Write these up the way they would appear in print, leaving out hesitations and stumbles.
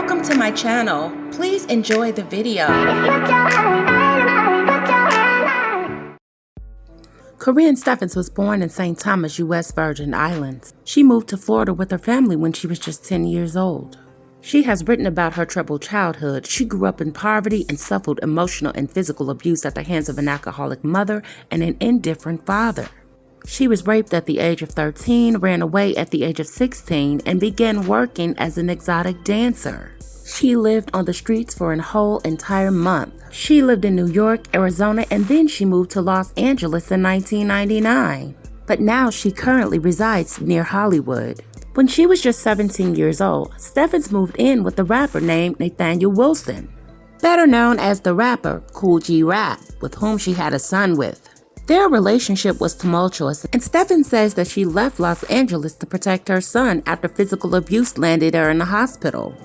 Welcome to my channel. Please enjoy the video. Karrine Steffans was born in St. Thomas, U.S. Virgin Islands. She moved to Florida with her family when she was just 10 years old. She has written about her troubled childhood. She grew up in poverty and suffered emotional and physical abuse at the hands of an alcoholic mother and an indifferent father. She was raped at the age of 13, ran away at the age of 16, and began working as an exotic dancer. She lived on the streets for a whole entire month. She lived in New York, Arizona, and then she moved to Los Angeles in 1999. But now she currently resides near Hollywood. When she was just 17 years old, Steffans moved in with a rapper named Nathaniel Wilson, better known as the rapper Kool G Rap, with whom she had a son with. Their relationship was tumultuous, and Steffans says that she left Los Angeles to protect her son after physical abuse landed her in the hospital.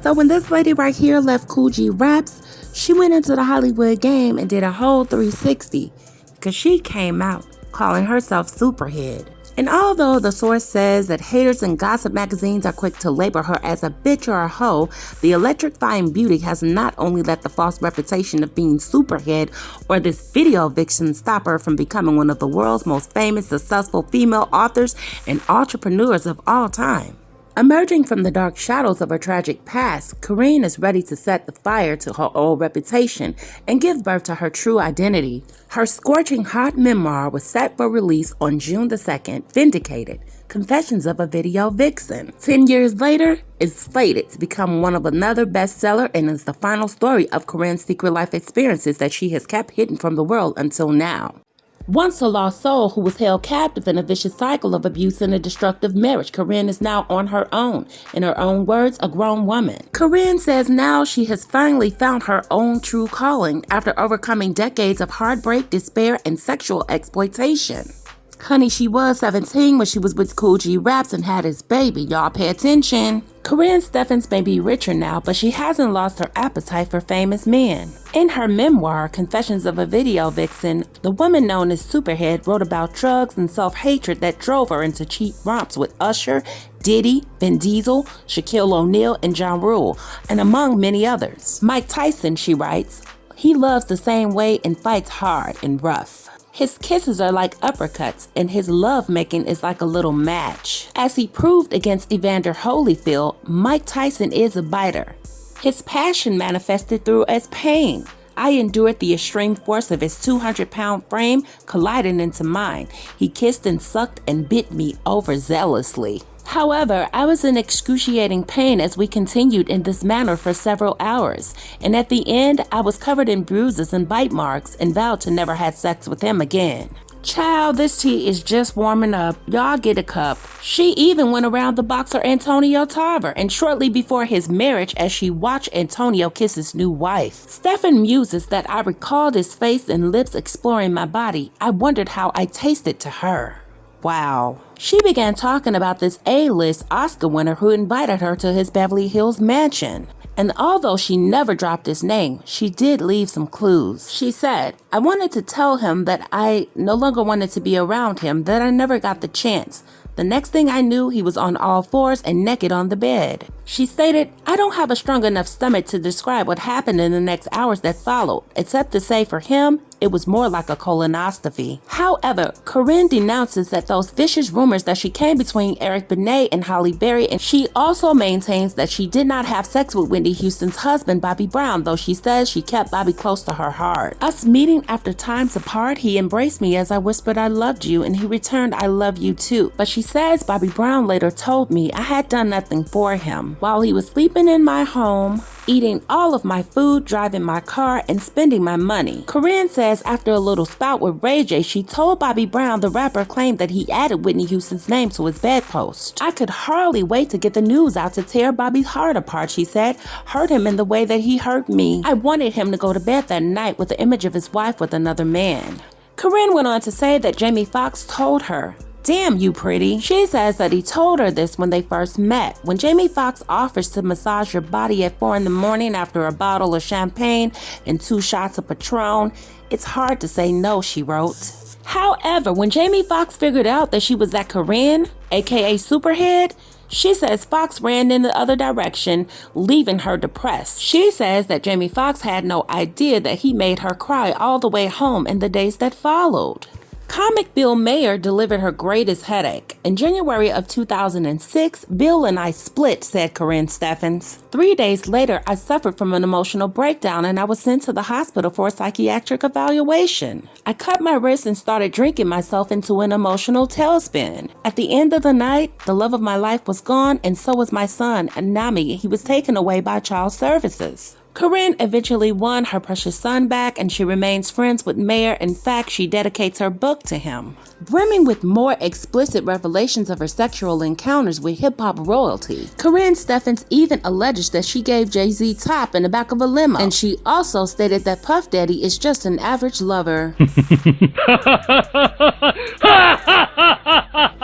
So when this lady right here left Kool G Raps, she went into the Hollywood game and did a whole 360, because she came out calling herself Superhead. And although the source says that haters and gossip magazines are quick to label her as a bitch or a hoe, the electrifying beauty has not only let the false reputation of being Superhead or this video vixen stop her from becoming one of the world's most famous, successful female authors and entrepreneurs of all time. Emerging from the dark shadows of her tragic past, Karrine is ready to set the fire to her old reputation and give birth to her true identity. Her scorching hot memoir was set for release on June the 2nd, Vindicated, Confessions of a Video Vixen. 10 years later, it's slated to become one of another bestseller and is the final story of Karrine's secret life experiences that she has kept hidden from the world until now. Once a lost soul who was held captive in a vicious cycle of abuse and a destructive marriage, Karrine is now on her own. In her own words, a grown woman. Karrine says now she has finally found her own true calling after overcoming decades of heartbreak, despair, and sexual exploitation. Honey, she was 17 when she was with Kool G Raps and had his baby. Y'all pay attention. Karrine Steffans may be richer now, but she hasn't lost her appetite for famous men. In her memoir, Confessions of a Video Vixen, the woman known as Superhead wrote about drugs and self-hatred that drove her into cheap romps with Usher, Diddy, Vin Diesel, Shaquille O'Neal, and Ja Rule, and among many others. Mike Tyson, she writes, he loves the same way and fights hard and rough. His kisses are like uppercuts, and his lovemaking is like a little match. As he proved against Evander Holyfield, Mike Tyson is a biter. His passion manifested through as pain. I endured the extreme force of his 200-pound frame colliding into mine. He kissed and sucked and bit me overzealously. However, I was in excruciating pain as we continued in this manner for several hours, and at the end, I was covered in bruises and bite marks and vowed to never have sex with him again. Child, this tea is just warming up. Y'all get a cup. She even went around the boxer Antonio Tarver, and shortly before his marriage, as she watched Antonio kiss his new wife. Steffan muses that I recalled his face and lips exploring my body. I wondered how I tasted to her. Wow. She began talking about this A-list Oscar winner who invited her to his Beverly Hills mansion. And although she never dropped his name, she did leave some clues. She said, I wanted to tell him that I no longer wanted to be around him, that I never got the chance. The next thing I knew, he was on all fours and naked on the bed. She stated, I don't have a strong enough stomach to describe what happened in the next hours that followed, except to say for him, it was more like a colonoscopy. However, Karrine denounces that those vicious rumors that she came between Eric Benet and Halle Berry, and she also maintains that she did not have sex with Whitney Houston's husband, Bobby Brown, though she says she kept Bobby close to her heart. Us meeting after times apart, he embraced me as I whispered I loved you, and he returned I love you too. But she says Bobby Brown later told me I had done nothing for him. While he was sleeping in my home, eating all of my food, driving my car, and spending my money. Karrine says after a little spout with Ray J, she told Bobby Brown the rapper claimed that he added Whitney Houston's name to his bedpost. I could hardly wait to get the news out to tear Bobby's heart apart, she said. Hurt him in the way that he hurt me. I wanted him to go to bed that night with the image of his wife with another man. Karrine went on to say that Jamie Foxx told her, damn you pretty. She says that he told her this when they first met. When Jamie Foxx offers to massage your body at 4 in the morning after a bottle of champagne and 2 shots of Patron, it's hard to say no, she wrote. However, when Jamie Foxx figured out that she was that Karrine, aka Superhead, she says Fox ran in the other direction, leaving her depressed. She says that Jamie Foxx had no idea that he made her cry all the way home in the days that followed. Comic Bill Mayer delivered her greatest headache. In January of 2006, Bill and I split, said Karrine Steffans. 3 days later, I suffered from an emotional breakdown and I was sent to the hospital for a psychiatric evaluation. I cut my wrist and started drinking myself into an emotional tailspin. At the end of the night, the love of my life was gone and so was my son, Nami. He was taken away by child services. Karrine eventually won her precious son back and she remains friends with Mayer. In fact, she dedicates her book to him. Brimming with more explicit revelations of her sexual encounters with hip-hop royalty, Karrine Steffans even alleges that she gave Jay-Z top in the back of a limo, and she also stated that Puff Daddy is just an average lover.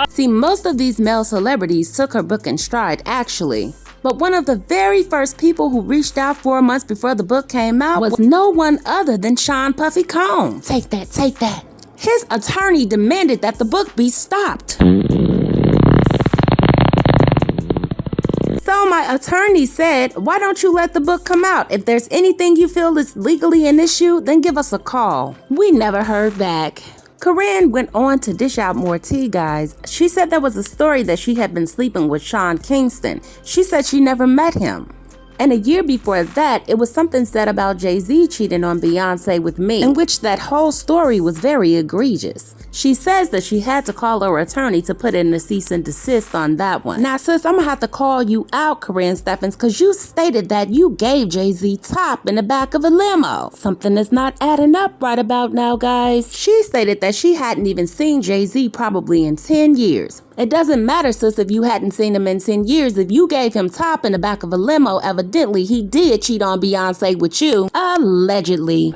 See, most of these male celebrities took her book in stride, actually. But one of the very first people who reached out 4 months before the book came out was no one other than Sean Puffy Combs. Take that, take that. His attorney demanded that the book be stopped. So my attorney said, why don't you let the book come out? If there's anything you feel is legally an issue, then give us a call. We never heard back. Karrine went on to dish out more tea, guys. She said there was a story that she had been sleeping with Sean Kingston. She said she never met him. And a year before that, it was something said about Jay-Z cheating on Beyonce with me, in which that whole story was very egregious. She says that she had to call her attorney to put in a cease and desist on that one. Now, sis, I'm gonna have to call you out, Karrine Steffans, because you stated that you gave Jay-Z top in the back of a limo. Something is not adding up right about now, guys. She stated that she hadn't even seen Jay-Z probably in 10 years. It doesn't matter, sis, if you hadn't seen him in 10 years. If you gave him top in the back of a limo, evidently he did cheat on Beyonce with you. Allegedly.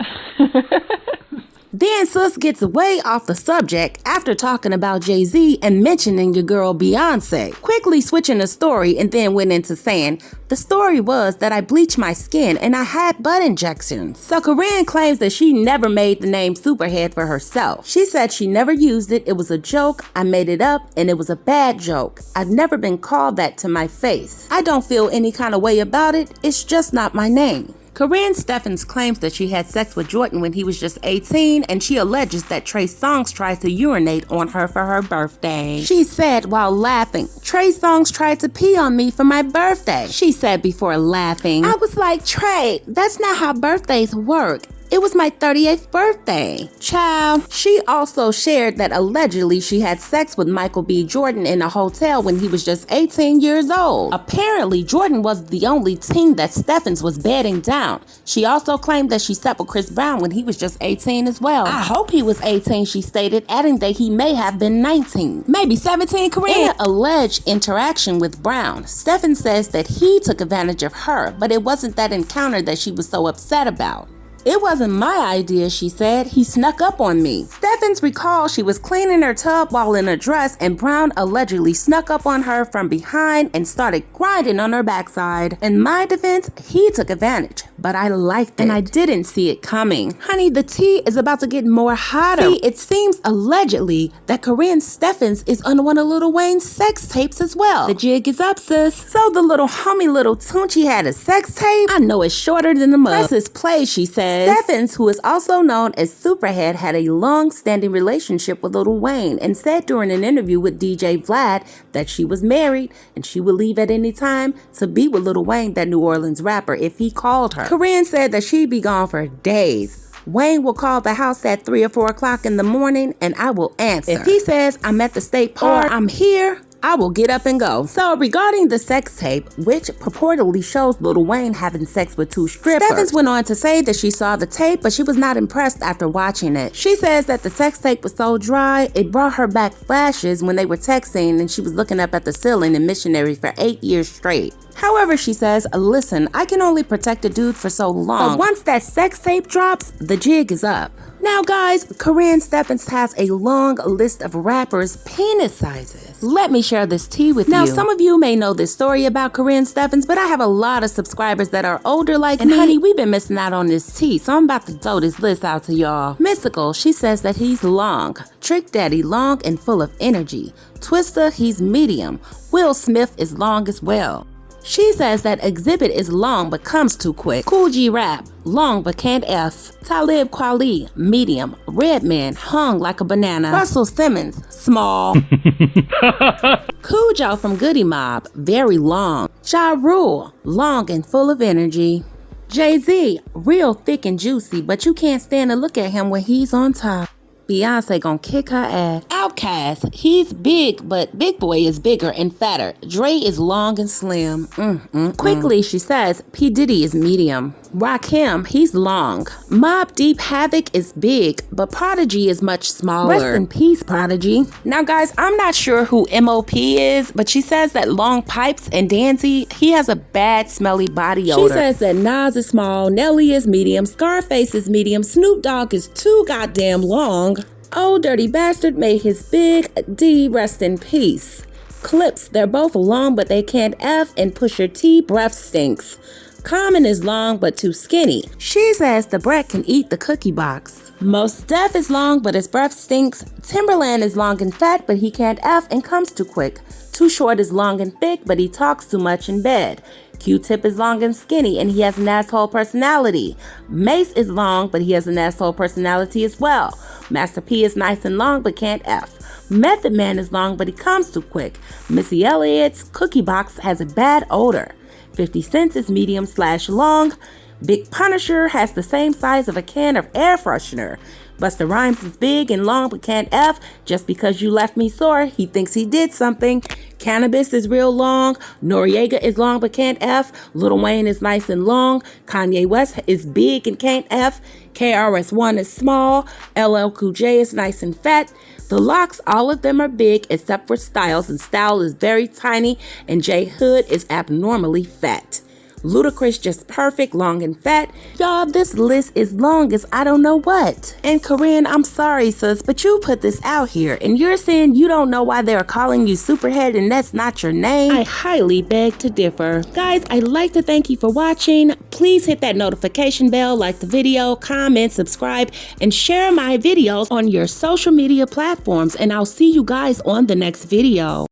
Then sis gets way off the subject after talking about Jay-Z and mentioning your girl Beyonce, quickly switching the story and then went into saying, the story was that I bleached my skin and I had butt injections. So Karrine claims that she never made the name Superhead for herself. She said she never used it, it was a joke, I made it up, and it was a bad joke. I've never been called that to my face. I don't feel any kind of way about it, it's just not my name. Karrine Steffans claims that she had sex with Jordan when he was just 18, and she alleges that Trey Songz tried to urinate on her for her birthday. She said while laughing, Trey Songz tried to pee on me for my birthday. She said before laughing, I was like, Trey, that's not how birthdays work. It was my 38th birthday. Child. She also shared that allegedly she had sex with Michael B.Jordan in a hotel when he was just 18 years old. Apparently, Jordan was the only teen that Steffans was bedding down. She also claimed that she slept with Chris Brown when he was just 18 as well. I hope he was 18, she stated, adding that he may have been 19, maybe 17, Karrine. In an alleged interaction with Brown, Steffans says that he took advantage of her, but it wasn't that encounter that she was so upset about. It wasn't my idea, she said. He snuck up on me. Steffans recalls she was cleaning her tub while in a dress and Brown allegedly snuck up on her from behind and started grinding on her backside. In my defense, he took advantage, but I liked it and I didn't see it coming. Honey, the tea is about to get more hotter. See, it seems allegedly that Karrine Steffans is on one of Lil Wayne's sex tapes as well. The jig is up, sis. So the little homie Little Tunchi had a sex tape? I know it's shorter than the mug. Press is play, she said. Steffans, who is also known as Superhead, had a long-standing relationship with Lil Wayne and said during an interview with DJ Vlad that she was married and she would leave at any time to be with Lil Wayne, that New Orleans rapper, if he called her. Karrine said that she'd be gone for days. Wayne will call the house at 3 or 4 o'clock in the morning and I will answer. If he says I'm at the state park or I'm here, I will get up and go. So regarding the sex tape, which purportedly shows Lil Wayne having sex with 2 strippers, Steffans went on to say that she saw the tape, but she was not impressed after watching it. She says that the sex tape was so dry, it brought her back flashes when they were texting and she was looking up at the ceiling in Missionary for 8 years straight. However, she says, listen, I can only protect a dude for so long. But once that sex tape drops, the jig is up. Now guys, Karrine Steffans has a long list of rappers' penis sizes. Let me share this tea with you. Now some of you may know this story about Karrine Steffans, but I have a lot of subscribers that are older like me. And honey, we've been missing out on this tea, so I'm about to throw this list out to y'all. Mystical, she says that he's long. Trick Daddy, long and full of energy. Twista, he's medium. Will Smith is long as well. She says that Exhibit is long but comes too quick. Cool G Rap, long but can't F. Talib Kweli, medium. Redman, hung like a banana. Russell Simmons, small. Cujo from Goody Mob, very long. Ja Rule, long and full of energy. Jay-Z, real thick and juicy, but you can't stand to look at him when he's on top. Beyonce gon' kick her ass. Outkast, he's big, but Big Boy is bigger and fatter. Dre is long and slim. Quickly, she says, P. Diddy is medium. Rakim, he's long. Mobb Deep Havoc is big, but Prodigy is much smaller. Rest in peace, Prodigy. Now guys, I'm not sure who MOP is, but she says that Long Pipes and Danzy, he has a bad smelly body odor. She says that Nas is small, Nelly is medium, Scarface is medium, Snoop Dogg is too goddamn long. Old Dirty Bastard made his big D, rest in peace. Clips, they're both long but they can't F, and Pusha T breath stinks. Common is long but too skinny. She says the brat can eat the cookie box. Mos Def is long but his breath stinks. Timberland is long and fat but he can't F and comes too quick. Too Short is long and thick but he talks too much in bed. Q-Tip is long and skinny and he has an asshole personality. Mace is long but he has an asshole personality as well. Master P is nice and long but can't F. Method Man is long but he comes too quick. Missy Elliott's cookie box has a bad odor. 50 Cent is medium/long. Big Punisher has the same size of a can of air freshener. Busta Rhymes is big and long but can't F. Just because you left me sore, he thinks he did something. Cannabis is real long. Noriega is long but can't F. Lil Wayne is nice and long. Kanye West is big and can't F. KRS-One is small. LL Cool J is nice and fat. The Locks, all of them are big except for Styles, and Style is very tiny, and J Hood is abnormally fat. Ludacris just perfect, long and fat. Y'all, this list is long as I don't know what. And Karrine, I'm sorry sis, but you put this out here and you're saying you don't know why they're calling you Superhead and that's not your name? I highly beg to differ. Guys, I'd like to thank you for watching. Please hit that notification bell, like the video, comment, subscribe, and share my videos on your social media platforms, and I'll see you guys on the next video.